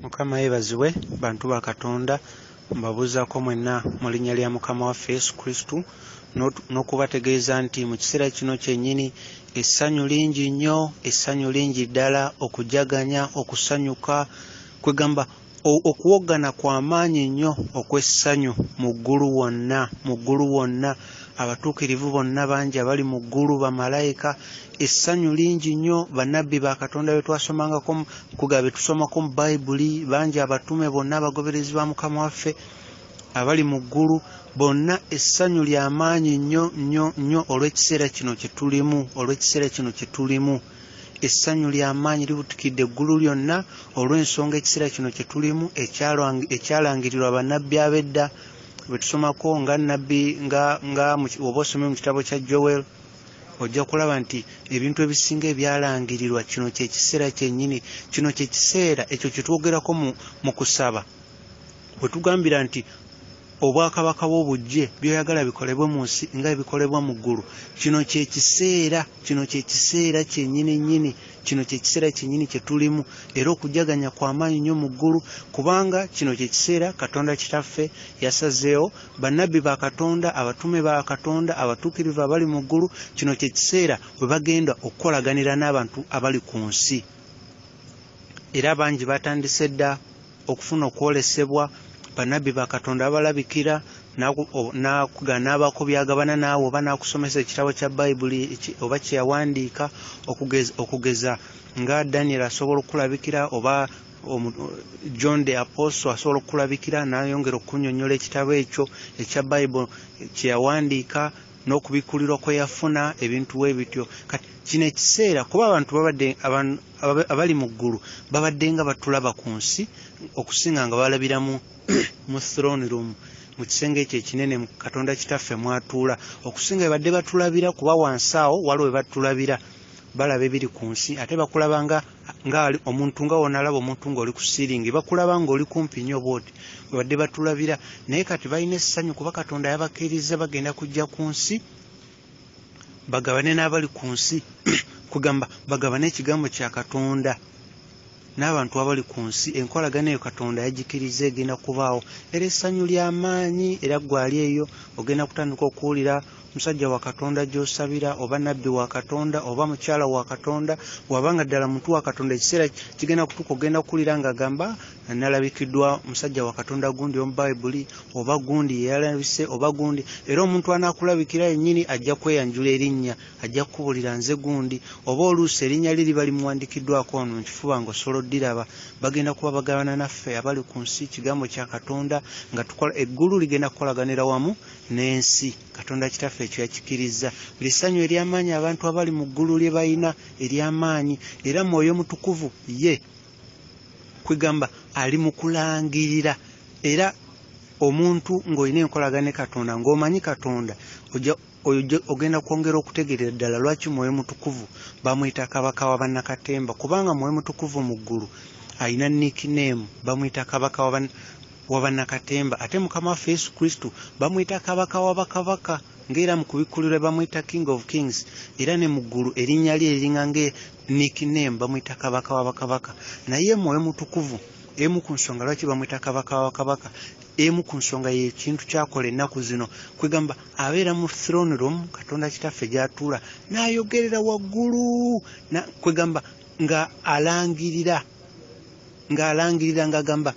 Mukama yeebazibwe bantu ba Katonda mbabuuzaako mwenna mu linnya lya Mukama waffe Yesu Kristo n'okubategeeza nti mu kiseera kino kyennyini essanyu lingi nnyo, essanyu lingi ddala, okujaganya, okusanyuka, kwegamba okuwoggana kw'amaanyi nnyo okw'essanyu mu ggulu wonna, abatuukirivu bonna bangi abali mu ggulu, bamalayika, essanyu lingi nnyo. Bannabbi ba Katonda be twasomangako be tusomako mu Bayibuli bangi, abatume bonna, abagoberezi ba Mukama waffe abali mu ggulu bonna, essanyu ly'amaanyi nnyo olw'ekiseera kino kye tulimu, essanyu ly'amaanyi libutukidde eggulu lyonna olw'ensonga ekiseera kino kye tulimu ekyalangirirwa bannabbi ab'edda bwe tusomako nga nnabbi oba osome mu kitabo kya Joel, ojja kulaba nti ebintu ebisinga ebyalangirirwa kino kye kiseera kyennyini. Kino kye kiseera ekyo kye twogerako mu kusaba, bwe tugambira nti obwakabaka bw'obujje by'oyagala bikolebwe mu nsi nga ebikolebwa mu ggulu. Kino kye kiseera kyennyini kye tulimu, era okujaganya kw'amaanyi nnyo mu ggulu, kubanga kino kye kiseera Katonda kitaffe yasazeewo bannabbi ba Katonda, abatume ba Katonda, abatuukirivu abali mu ggulu. Kino kye kiseera bwe bagenda okukolaganira n'abantu abali ku nsi, era bangi batandise dda okufuna okwolesebwa. Bannabbi ba Katonda abalabikira n'abaako byagabana naawe oba n'akusomesa ekitabo kya Bayibuli oba kye yawandiika, okugeza nga Daniel asobola okulabikira, oba John the Apostle asobola okulabikira n'ayongera okunnyonnyola ekitabo ekyo ekya Bayibuli kye yawandiika n'okubikulirwa kwe yafuna, ebintu we bityo. Kati kino ekiseera kuba abantu abali mu ggulu babadde nga batulaba ku nsi okusinga nga balabira mu throne room, mu kisenge ekyo ekinene Katonda kitaffe mwatuula, okusinga badde batulabira, kuba wansi awo waliwo we batulabira balaba ebiri ku nsi, ate bakulaba nga omuntu nga wonalaba omuntu ng'oli ku siiringi, bakulaba ng'oli kumpi nnyo bwoti badde batulabira. Naye kati balina essanyu kuba Katonda yabakkiriza bagenda kujja ku nsi bagabane n'abali ku nsi kugamba bagabane ekigambo kya Katonda n'abantu abali ku nsi. Enkolagana eyo Katonda yagikiriza egenda kubaawo, era essanyu ly'amaanyi, era gwali eyo ogenda kutandika okuwulira musajja wa Katonda gy'osabira, oba nabbi wa Katonda, oba mukyala wa Katonda, wabanga ddala muntu wa Katonda, ekiseera kigenda kutuuka ogenda kuwulira ng'agamba nalabikiddwa musajja wa Katonda gundi omu Bayibuli, oba gundi yeyalabise, oba gundi. Era omuntu anaakulabikira yennyini ajja kweyanjula erinnya, ajja kukubulira nze gundi, oba oluusi erinnya liri balimuwandikiddwako ono mu kifuba ng'osobola oddiraba. Bagenda kuba bagabana naffe abali ku nsi kigambo kya Katonda, nga eggulu ligenda kukolaganira wamu n'ensi. Katonda kitaffe ekyo yakikiriza. Buli ssanyu ery'amaanyi abantu abali mu ggulu lye balina ery'amaanyi, era Mwoyo Mutukuvu ye kwegamba ali mu kulangirira. Era omuntu ng'olina enkolagana Katonda, ng'omanyi Katonda, ogenda kwongera okutegeerera ddala lwaki Mwoyo Mutukuvu bamuyita kabaka wa bannakatemba, kubanga Mwoyo Mutukuvu mu ggulu alina nickname, bamuyita kabaka wa bannakatemba. Ate Mukama waffe Yesu Kristo bamuyita kabaka wa bakabaka, ng'era mu kubikulirwa bamuyita King of Kings, era ne mu ggulu erinnya lye eringa nickname bamuyita kabaka wa bakabaka. Naye Mwoyo Mutukuvu emu ku nsonga lwaki bamuyita kabaka wa bakabaka, emu ku nsonga y'ekintu kyakola ennaku zino, kwegamba abeera mu throne room Katonda kitaffe gy'atuula n'ayogerera waggulu, kwegamba nga alangirira ng'agamba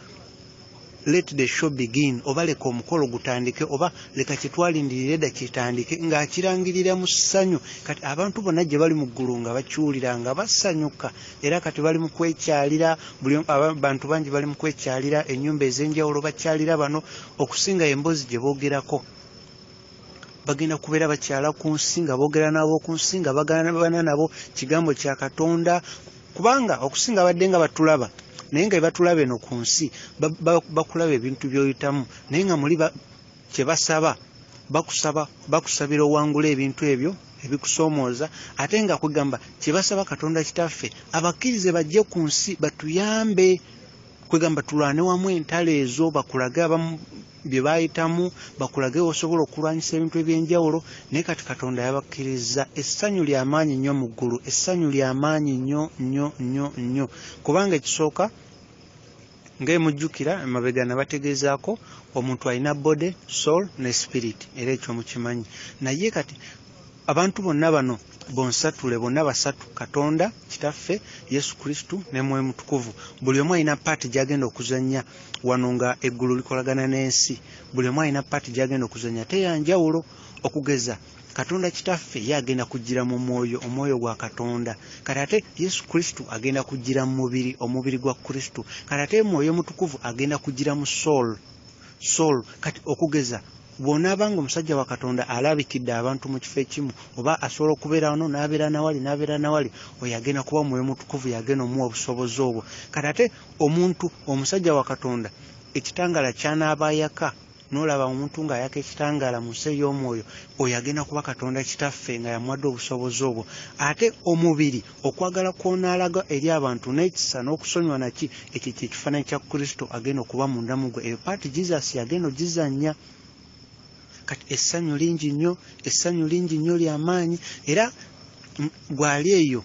let the show begin, oba leka omukolo gutandike, oba leka kitwalindirire dda kitandike, ng'akirangirira mu ssanyu. Kati abantu bonna gye bali mu ggulu nga bakiwulira nga basanyuka, era kati bali mu kwekyalira, bantu bangi bali mu kwekyalira ennyumba ez'enjawulo, bakyalira bano okusinga emboozi gye boogerako. Bagenda kubeera bakyala ku nsi nga boogera nabo ku nsi nga bagabana nabo kigambo kya Katonda, kubanga okusinga badde nga batulaba, naye nga batulaba eno ku nsi bakulaba ebintu by'oyitamu, naye nga muli kye basaba bakusabira owangula ebintu ebyo ebikusoomooza, ate nga kwegamba kye basaba Katonda kitaffe abakkirize bajje ku nsi batuyambe, kwegamba tulwane wamu entalo ezo, bakulage abamu bye bayitamu, bakulage osobola okulwanyisa ebintu eby'enjawulo. Naye kati Katonda yabakkiriza. Essanyu ly'amaanyi nnyo mu ggulu, essanyu ly'amaanyi nnyo, kubanga ekisooka ng'emujjukira emabega ne bategeezaako omuntu alina body, soul ne spirit, era ekyo mukimanyi. Naye kati abantu bonna bano bonsatule, bonna basatu, Katonda Kitaffe, Yesu Kristu ne Mwoyo Mutukuvu, buli omu alina paati gy'agenda okuzannya wano nga eggulu likolagana n'ensi. Buli omu alina paati gy'agenda okuzannya, teyanjawulo. Okugeza Katonda Kitaffe ye agenda kujjira mu mwoyo, omwoyo gwa Katonda. Kati ate Yesu Kristu agenda kujjira mu mubiri, omubiri gwa Kristu. Kati ate Mwoyo Mutukuvu agenda kujjira mu soul. Kati okugeza bw'onaabanga omusajja wa Katonda alabikidde abantu mu kifo ekimu, oba asobola okubeera wano n'abeera nawali, oyo agenda kuba Mwoyo Mutukuvu yagenda omuwa obusobozi obwo. Kati ate omuntu, omusajja wa Katonda, ekitangaala ky'anaaba ayaka, n'olaba omuntu ng'ayaka ekitangaala mu nsi ey'omwoyo, oyo agenda kuba Katonda Kitaffe nga yamuwadde obusobozi obwo. Ate omubiri, okwagala kw'onaalaga eri abantu n'ekisa n'okusonywa naki, ekyo kyekifaananyi kya Kristo agenda okuba munda mu gwe. Eyo paati Jesus yagenda ogizannya. Kati essanyu lingi nnyo ly'amaanyi, era gwali eyo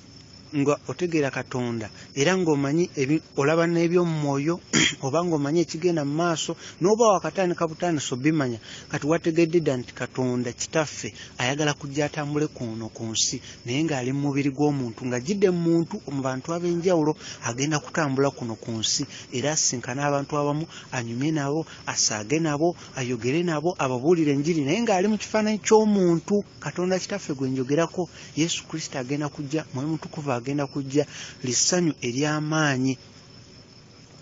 nga otegeera Katonda era ng'omanyi olaba n'eby'omu mwoyo oba ng'omanyi ekigenda mu maaso n'oba wakatandika butandisi obimanya. Kati wategedde dda nti Katonda Kitaffe ayagala kujja atambule kuno ku nsi naye ng'ali mu mubiri gw'omuntu, ng'ajjidde mu muntu, mu bantu ab'enjawulo, agenda kutambula kuno ku nsi era asinkana abantu abamu, anyumye nabo, asaage nabo, ayogere nabo, ababuulire enjiri, naye ng'ali mu kifaananyi ky'omuntu. Katonda Kitaffe gwe njogerako, Yesu Kristo agenda kujja, Mwoyo Mutukuvu agenda kujja, lissanyu ery'amaanyi.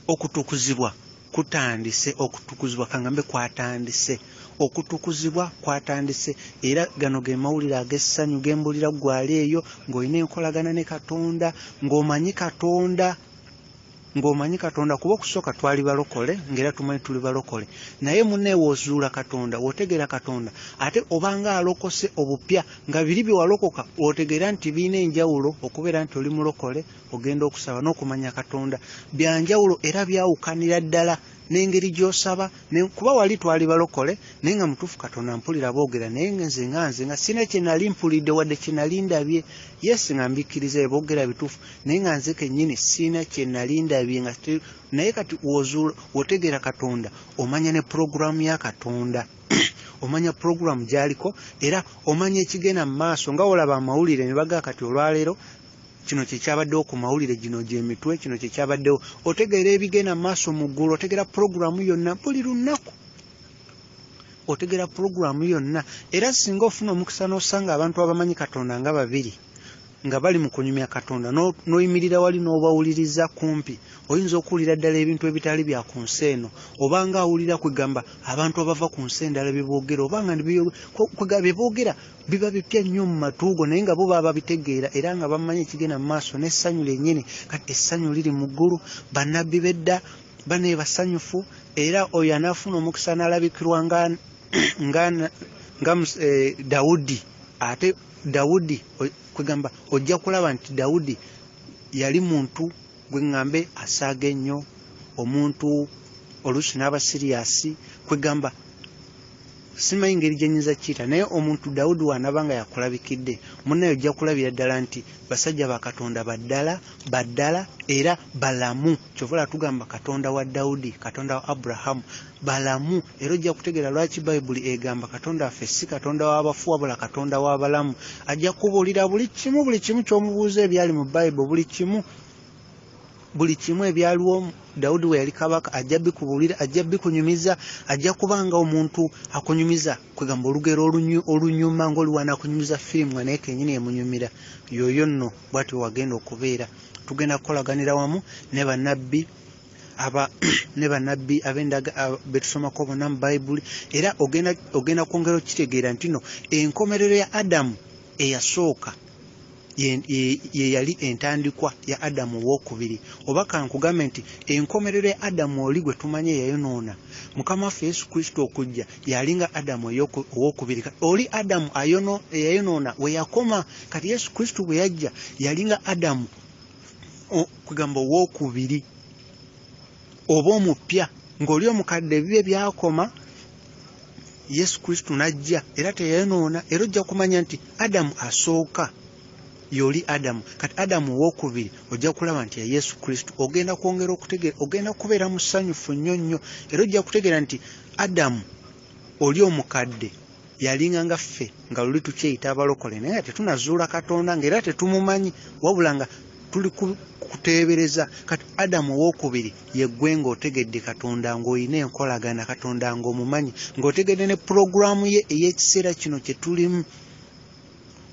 Okutukuzibwa kutandise, okutukuzibwa kangambe kwatandise, okutukuzibwa kwatandise, era gano ge mawulire ag'essanyu gembulira gwali eyo ng'olina enkolagana ne Katonda, ng'omanyi Katonda kuba okusooka twali balokole, ng'era tumanyi tuli balokole, naye munne w'ozuula Katonda, w'otegeera Katonda, ate obanga alokose obupya nga biri bye walokoka otegeera nti birina enjawulo, okubeera nti oli mulokole, ogenda okusaba n'okumanya Katonda, byanjawulo era byawukanira ddala n'engeri gy'osaba. Kuba wali twali balokole naye nga mutuufu Katonda mpulira boogera, naye nze nga sina kye nali mpulidde wadde kye nali ndabye. Yesi nga mbikkiriza boogera bituufu, naye nga nze kennyini sina kye nali ndabye. Naye kati w'otegeera Katonda, omanya ne puroguramu ya Katonda omanya puroguramu gy'aliko, era omanya ekigenda mu maaso. Nga olaba amawulire ne bagaa kati olwaleero kino kye kyabaddewo ku mawulire, gino gy'emitwe, kino kye kyabaddewo, otegeera ebigenda mu maaso mu ggulu, otegeera puroguramu yonna buli lunaku, otegeera puroguramu yonna. Era singa ofuna omukisa n'osanga abantu abamanyi Katonda nga babiri nga bali mu kunyumya Katonda, n'oyimirira wali n'obawuliriza kumpi, oyinza okuwulira ddala ebintu ebitali bya ku nsi eno, oba nga awulira kwegamba abantu abava ku nsi endala bye boogera, oba nga kwegamba bye boogera biba bipya nnyo mu matuugo, naye nga bo baba bitegeera era nga bamanyi ekigenda mu maaso, n'essanyu lyennyini. Kati essanyu liri mu ggulu, bannabbi bedda bane basanyufu, era oyo anaafuna omukisa n'alabikirwa nga Dawudi. Ate Dawudi kwegamba ojja kulaba nti Dawudi yali muntu gwe ŋŋambe asaaga ennyo, omuntu oluusi n'aba siriyasi, kwegamba simanyi ngeri gye nnyinza kiyita, naye omuntu Dawudi w'anaaba nga yakulabikidde, munnaye ojja kulabira ddala nti basajja ba Katonda baddala era balamu. Kyova tugamba Katonda wa Dawudi, Katonda wa Aburahamu balamu, era ojja kutegeera lwaki Bayibuli egamba Katonda waffe si Katonda w'abafu wabula Katonda w'abalamu. Ajja kubuulira buli kimu ky'omubuuza ebyali mu Bayibuli, buli kimu ebyaliwo Dawudi we yali kabaka, ajja bikubuulira, ajja bikunyumiza, ajja kubanga omuntu akunyumiza, kwegamba olugero olunyuma ng'oliwana akunyumiza firimu naye kennyini emunyumira, yoyo nno bw'atyo wagenda okubeera. Tugenda kukolaganira wamu ne bannabbi ab'endaga betusomako bonna mu Bayibuli, era ogenda kwongera okitegeera nti no enkomerero ya Adamu eyasooka ye yali entandikwa ya Adamu owookubiri, oba kankugambe nti enkomerero ya Adamu oli gwe tumanye yayonoona. Mukama waffe Yesu Kristo okujja yalinga Adamu owookubiri. Oli Adamu eyayonoona we yakoma, kati Yesu Kristo bwe yajja yalinga Adamu kwegamba owookubiri oba omupya, ng'oli omukadde bibe byakoma, Yesu Kristo n'ajja era teyayonoona. Era ojja kumanya nti Adamu asooka yoli Adamu. Kati Adamu owokubiri ojja kulaba nti ya Yesu Kristo, ogenda kwongera okutegeera, ogenda kubeera musanyufu nnyo, era ojja kutegeera nti Adamu oli omukadde yalinga nga ffe nga luli tukyeyita abalokole, naye tetunazuula Katonda ng'era tetumumanyi, wabula nga tuli kuteebereza. Kati Adamu owokubiri yeggwe ng'otegedde Katonda, ng'olina enkolagana Katonda, ng'omumanyi, ng'otegedde ne pulogulaamu ye ey'ekiseera kino kye tulimu.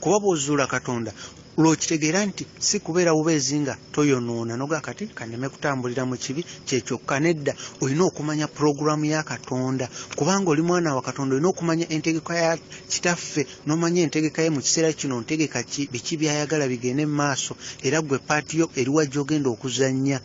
Kuba bw'ozuula Katonda lw'okitegeera nti si kubeera bubeezi nga toyonoona noga kati kaneme kutambulira mu kibi kyekyokka, nedda olina okumanya pulogulaamu ya Katonda, kubanga oli mwana wa Katonda olina okumanya entegeka ya kitaffe, n'omanya entegeka ye mu kiseera kino ntegeka ki, biki byayagala bigende mu maaso, era gwe paati yo eriwa gy'ogenda okuzannya.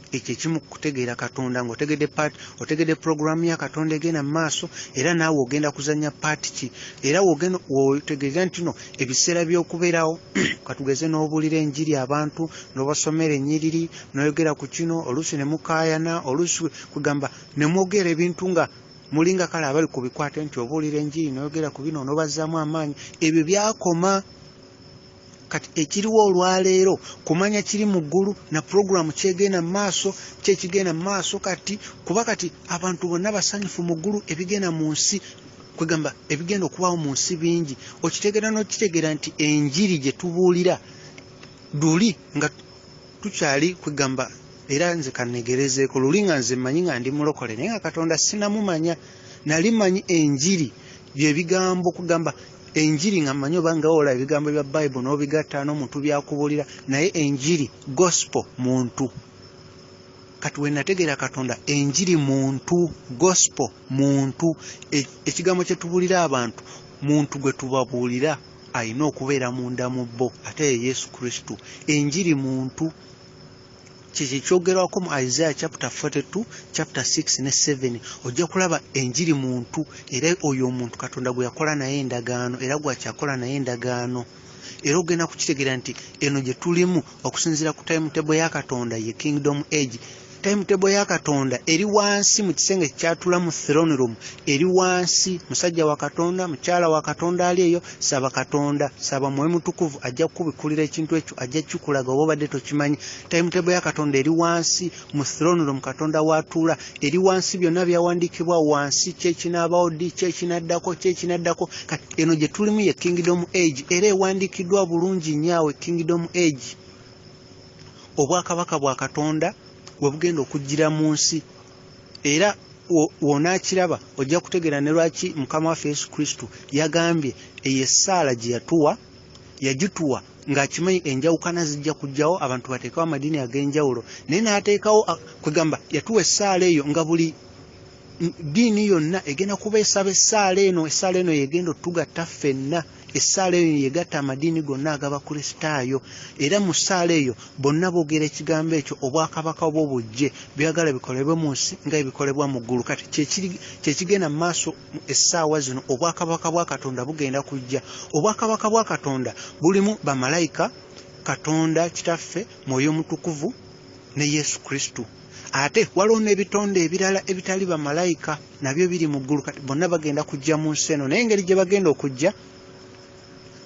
Ekyo ekimu kutegeera Katonda, ng'otegedde paati, otegedde pulogulaamu ya Katonda egenda mu maaso, era naawe ogenda kuzannya paati ki, era wotegeera nti no ebiseera by'okubeerawo katugeze n'obuulira enjiri abantu, n'obasomera ennyiriri, n'oyogera ku kino, oluusi ne mukaayana, oluusi kugamba ne mwogera ebintu nga mulinga kale abali ku bikwate nti obuulira enjiri n'oyogera ku bino n'obazzaamu amaanyi, ebyo byakoma. Kati ekiriwo olwaleero kumanya kiri mu ggulu na pulogulaamu kyegenda mu maaso, kyekigenda mu maaso kati, kuba kati abantu bonna basanyufu mu ggulu, ebigenda mu nsi kwegamba ebigenda okubaawo mu nsi bingi. Okitegeera n'okitegeera nti enjiri gye tubuulira luli nga tukyali kwegamba, era nze kannegerezeeko luli nga nze mmanyi nga ndi mulokole, naye nga Katonda sinamumanya, nali mmanyi enjiri bye bigambo kugamba enjiri nga mmanyi oba nga wola ebigambo bya Bible n'obigatta n'omuntu byakubuulira, naye enjiri gospel muntu. Kati we nategeera Katonda enjiri muntu, gospel muntu, ekigambo kye tubuulira abantu, muntu gwe tubabuulira alina okubeera munda mu bo, ate ye Yesu Kristo. Enjiri muntu kiki kyogerwako mu Isaiah chapter 42, chapter 6 ne 7. Ojja kulaba enjiri muntu, era oyo omuntu Katonda gwe yakola naye endagaano, era gwakyakola naye endagaano. Era ogenda kukitegeera nti eno gye tulimu okusinziira ku timetable ya Katonda ye Kingdom Age. Timetable ya Katonda eri wansi mu kisenge kyatula mu throne room, eri wansi musajja wa Katonda, mukyala wa Katonda ali eyo, saba Katonda, saba Mwoyo Mutukuvu ajja kubikulira ekintu ekyo, ajja kukulaga oba obadde tokimanyi. Timetable ya Katonda eri wansi mu throne room Katonda waatula, eri wansi byonna byawandiikibwa wansi, kyekinaabawo ddi, kyekinaddako. Kati eno gye tulimu ye Kingdom Age, era ewandiikiddwa bulungi nnyo Kingdom Age. Obwakabaka bwa Katonda we bugenda okujjira mu nsi, era wonaakiraba ojja kutegeera ne lwaki Mukama waffe Yesu Kristo yagambye eyo essaala gye yatuwa yagituwa ng'akimanyi enjawukana zijja kujjawo, abantu bateekawo amadiini ag'enjawulo, naye n'ateekawo kwegamba yatuwa essaala eyo nga buli ddiini yonna egenda kuba esaba essaala eno yegenda otugatta ffenna, essaala eyo yegatta amadiini gonna ag'Abakristaayo, era mu ssaala eyo bonna boogera ekigambo ekyo, obwakabaka obw'obujje byagala bikolebwe mu nsi nga ebikolebwa mu ggulu. Kati kyekigenda mu maaso essaawa zino, obwakabaka bwa Katonda bugenda kujja. Obwakabaka bwa Katonda bulimu bamalayika, Katonda Kitaffe, Mwoyo Mutukuvu ne Yesu Kristo. Ate waliwo n'ebitonde ebirala ebitali bamalayika nabyo biri mu ggulu, kati bonna bagenda kujja mu nsi eno, naye engeri gye bagenda okujja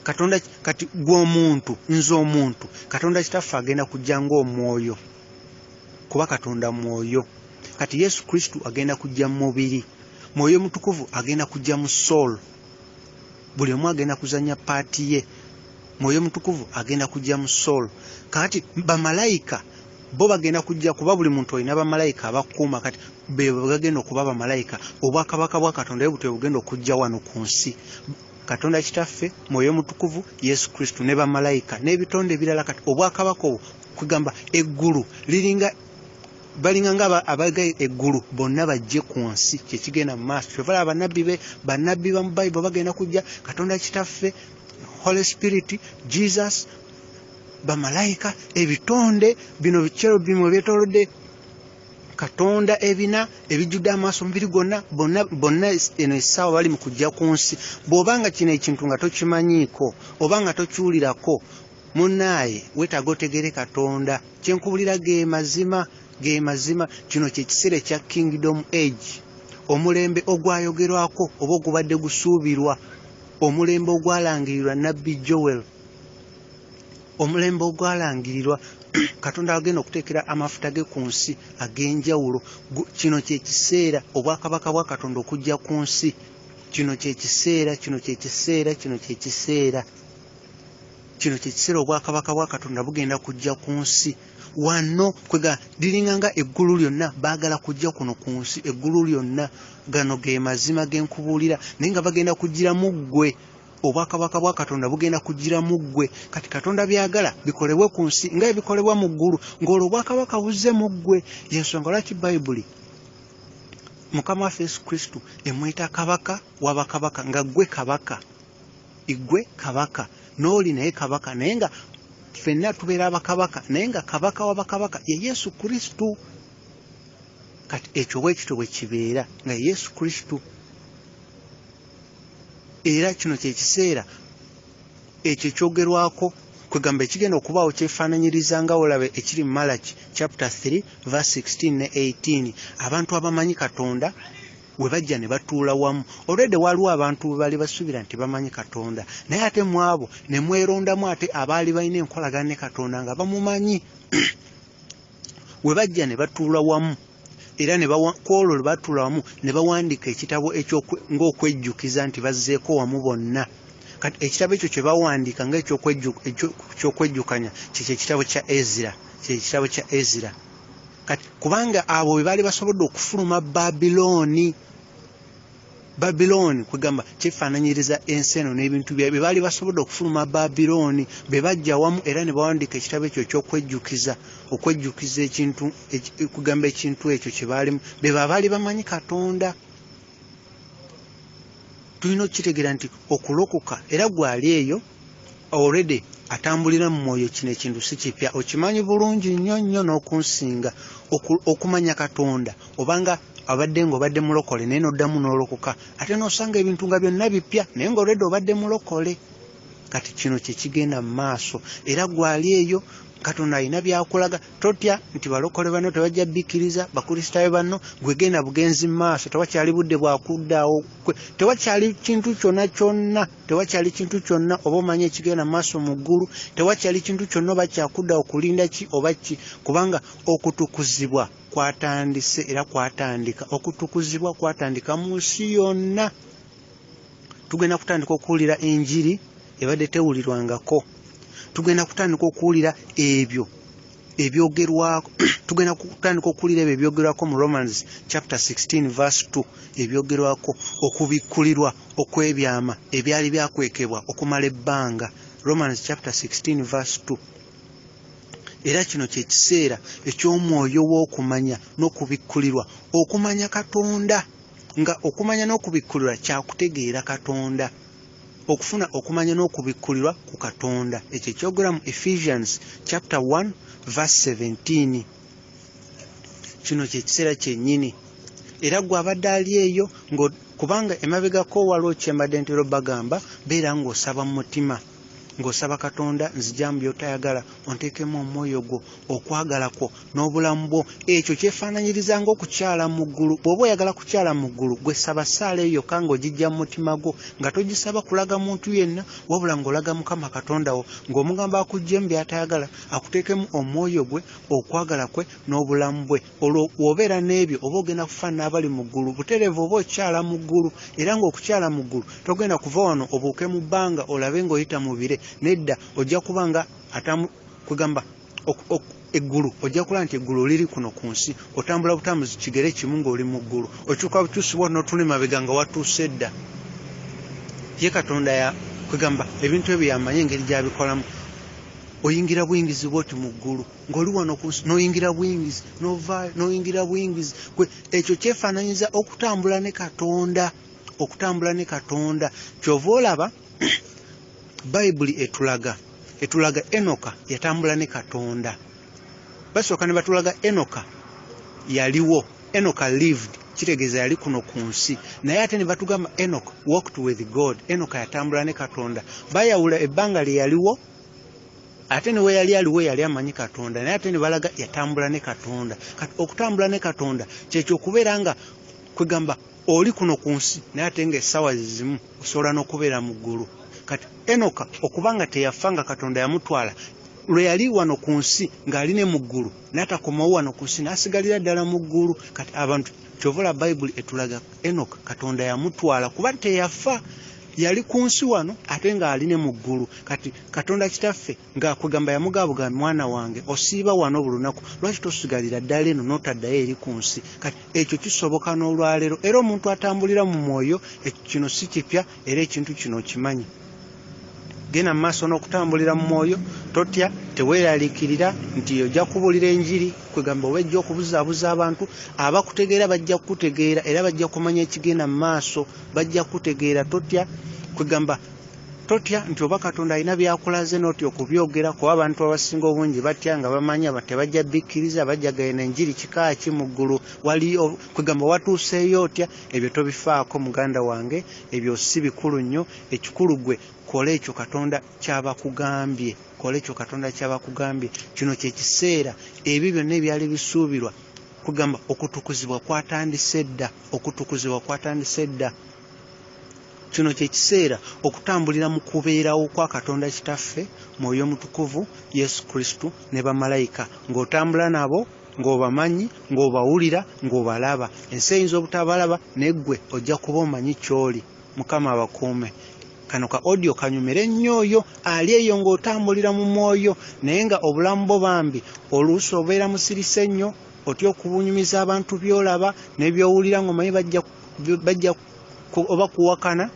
Katonda kati gw'omuntu, nze omuntu, Katonda Kitaffe agenda kujja ng'omwoyo, kuba Katonda mwoyo. Kati Yesu Kristo agenda kujja mu mubiri, Mwoyo Mutukuvu agenda kujja mu soul, buli omu agenda kuzanya paati ye. Mwoyo Mutukuvu agenda kujja mu soul. Kati bamalayika bo bagenda kujja, kuba buli muntu olina bamalayika abakuuma, kati be bagenda okuba bamalayika. Obwakabaka bwa Katonda bwe bugenda okujja wano ku nsi, Katonda Kitaffe, Mwoyo Mutukuvu, Yesu Kristo ne bamalayika n'ebitonde ebirala. Kati obwakabaka obwo kugamba eggulu liringa balinga nga abaga eggulu bonna bajje ku nsi, kyekigenda mu maaso. Kyovala bannabbi ba mu Bible bagenda kujja, Katonda Kitaffe, Holy Spirit, Jesus, bamalayika, ebitonde bino bikerubimu ebyetoolodde Katonda ebina ebijjudde amaaso mubiri gonna, bonna eno essaawa bali mu kujja ku nsi. Bw'obanga kino ekintu nga tokimanyiiko oba nga tokiwulirako, munnaaye weetaaga otegere Katonda. Kyenkubulira ge mazima. Kino kye kiseera ekya Kingdom Age, omulembe ogwayogerwako oba ogubadde gusuubirwa, omulembe ogwalangirirwa Nabbi Joel. omulembe ogwalangirirwa Katonda agenda okuteekera amafuta ge ku nsi ag'enjawulo. Kino kye kiseera obwakabaka bwa Katonda okujja ku nsi. Kino kye kiseera obwakabaka bwa Katonda bugenda kujja ku nsi. Wano kwega diringanga eggulu lyonna baagala kujja kuno ku nsi. Eggulu lyonna gano ge mazima genkubuulira naye nga bagenda kugira mu ggwe. Obwakabaka bwa Katonda bugenda kugira mu ggwe. Kati Katonda byagala bikolebwe ku nsi nga ebikolebwa mu ggulu, ng'olwo obwakabaka buzze mu ggwe. Yensonga lwaki Bayibuli Mukama waffe Yesu Kristo emweta kabaka w'abakabaka nga ggwe kabaka. Igwe kabaka n'oli naye kabaka naye nga ffenna tubeera abakabaka naye nga kabaka w'abakabaka ye Yesu Kristo. Kati ekyo bwekityo bwe kibeera nga Yesu Kristo. Era kino kye kiseera ekyo ekyogerwako kwegamba ekigenda okubaawo kyefaananyiriza nga olabe ekiri mu Malaki chapter 3 verse 16 ne 18. Abantu abamanyi Katonda we bajja ne batuula wamu. Olwedde waliwo abantu bwe bali basuubira nti bamanyi Katonda naye ate mu abo ne mwerondamu ate abaali balina enkolagana ne Katonda nga bamumanyi. We bajja ne batuula wamu era kwolwo lwe batuula wamu ne bawandiika ekitabo ng'okwejjukiza nti bazzeeko wamu bonna. Kati ekitabo ekyo kye bawandiika ng'ekyokwejjukanya kyekyo ekitabo kya Ezira. Kati kubanga abo be baali basobodde okufuluma Babilooni kwegamba kyefaananyiriza ensi eno n'ebintu bye baali basobodde okufuluma Babilooni be bajja wamu era ne bawandiika ekitabo ekyo eky'okwejjukiza ekintu kugamba ekintu ekyo kye baalimu be baali bamanyi Katonda. Tulina okukitegeera nti okulokoka era gwali eyo already atambulira mu mwoyo. Kino ekintu si kipya, okimanyi bulungi nnyo n'okunsinga okumanya Katonda obanga abadde ng'obadde mulokole naye n'oddamu n'olokoka ate n'osanga ebintu nga byonna bipya naye ng'olwedde obadde mulokole. Kati kino kye kigenda mu maaso era gwali eyo Katonda alina byakulaga. Totya nti balokole bano tebajja bikkiriza, bakristaayo bano gwegenda bugenzi mu maaso. Tewakyali budde bwakuddaawo, tewakyali kintu kyonna oba omanye ekigenda mu maaso mu ggulu. Tewakyali kintu kyonna oba kyakuddaawo kulinda ki oba ki, kubanga okutukuzibwa kwatandise era kwatandika. Okutukuzibwa kwatandika mu nsi yonna. Tugenda kutandika okuwulira enjiri ebadde tewulirwangako. Tugenda kutandika okuwulira ebyo ebyogerwako. Tugenda kutandika okuwulira ebyo ebyogerwako mu Romans chapter 16 verse 2 ebyogerwako okubikkulirwa okw'ebyama ebyali byakwekebwa okumala ebbanga. Romans chapter 16 verse 2. Era kino kye kiseera eky'omwoyo w'okumanya n'okubikkulirwa okumanya Katonda, nga okumanya n'okubikkulirwa kyakutegeera Katonda. Okufuna okumanya n'okubikkulirwa ku Katonda ekyo ekyogera mu Ephesians chapter 1 verse 17. Kino kye kiseera kyennyini era gwe abadde ali eyo kubanga emabegako waliwo kyembadde ntero bagamba beera ng'osaba mu mutima ng'osaba Katonda nzija mu by'otayagala onteekemu omwoyo gwo okwagala kwo n'obulamu bwo. Ekyo kyefaananyiriza ng'okukyala mu ggulu. Bw'oba oyagala kukyala mu ggulu gwe saba ssaala eyo yokka ng'ogijja mu mutima gwo nga togisaba kulaga muntu yenna wabula ng'olaga Mukama Katonda wo ng'omugamba akuggyemu by'atayagala akuteekemu omwoyo gwe okwagala kwe n'obulamu bwe. Olwo w'obeera n'ebyo oba ogenda kufaanana abali mu ggulu butereevu oba okyala mu ggulu. Era ng'okukyala mu ggulu togenda kuva wano obuuke mu bbanga olabe ng'oyita mu bire. Nedda ojja kubanga kugamba eggulu ojja kulaba nti eggulu liri kuno ku nsi. Otambula butambuzi kigere kimu ng'oli mu ggulu. Okyuka bukyusibwa n'otuli mabega nga watuuse dda. Ye Katonda kugamba ebintu ebyo yamanye engeri gy'abikolamu. Oyingira buyingizi bw'oti mu ggulu ng'oli wano ku nsi n'oyingira buyingizi n'ovaayo n'oyingira buyingizi. Ekyo kyefaananyiza okutambula ne Katonda. Kyova olaba Bayibuli etulaga Enoka yatambula ne Katonda. Basooka ne batulaga Enoka yaliwo. Enoka lived, kitegeeza yali kuno ku nsi. Naye ate ne batugamba Enoka walked with God. Enoka yatambula ne Katonda. Bayawula ebbanga lye yaliwo ate ne we yali aliwo yali amanyi Katonda. Naye ate ne balaga yatambula ne Katonda. Kati okutambula ne Katonda kyekyo okubeera nga kwegamba oli kuno ku nsi naye ate ng'essaawa zimu osobola n'okubeera mu ggulu. Kati Enoka okubanga teyafanga Katonda yamutwala lwe yali wano ku nsi ng'aline mu ggulu n'atakomawo wano ku nsi n'asigalira ddala mu ggulu. Kati abantu kyovula Bayibuli etulaga Enoka Katonda yamutwala kuba teyafa, yali ku nsi wano ate ng'aline mu ggulu. Kati Katonda kitaffe ng'akugamba yamugaabuga mwana wange osiiba wano buli lunaku, lwaki tosigalira ddala eno n'otaddayo eri ku nsi? Kati ekyo kisoboka n'olwaleero, era omuntu atambulira mu mwoyo kino si kipya era ekintu kino okimanyi. Genda mu maaso n'okutambulira mu mwoyo, totya, teweeraliikirira nti ojja kubuulira enjiri, kwegamba owejja okubuzaabuza abantu, abakutegeera bajja kukutegeera era bajja kumanya ekigenda mu maaso, bajja kukutegeera. Totya, kwegamba totya nti oba Katonda alina byakulaze n'otya okubyogera, kuba abantu abasinga obungi batya nga bamanya tebajja bikkiriza, bajja genda enjiri kika ki mu ggulu wali, kwegamba watuuseeyo otya. Ebyo tobifaako muganda wange, ebyo si bikulu nnyo. Ekikulu gwe kola ekyo Katonda ky'abakugambye, kola ekyo Katonda ky'abakugambye. Kino kye kiseera ebyo byonna ebyali bisuubirwa, kugamba okutukuzibwa kwatandise dda, okutukuzibwa kwatandise dda. Kino kye kiseera okutambulira mu kubeerawo kwa Katonda kitaffe, Mwoyo Mutukuvu, Yesu Kristo ne bamalayika, ng'otambula nabo, ng'obamanyi, ng'obawulira, ng'obalaba. Ensi eyinza obutabalaba naye ggwe ojja kuba omanyi ky'oli. Mukama abakuume. Kano ka audio kanyumire nnyo oyo ali eyo ng'otambulira mu mwoyo naye nga obulamu bwo bambi oluusi obeera musirise nnyo, otya okubunyumiza abantu by'olaba n'ebyowulira ng'omanyi bajja oba kuwakana.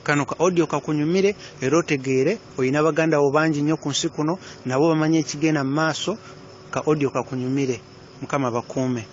Kano ka audio kakunyumire era otegeere oyina baganda bo bangi nnyo ku nsi kuno, nabo bamanye ekigenda mu maaso. Ka audio kakunyumire. Mukama bakuume.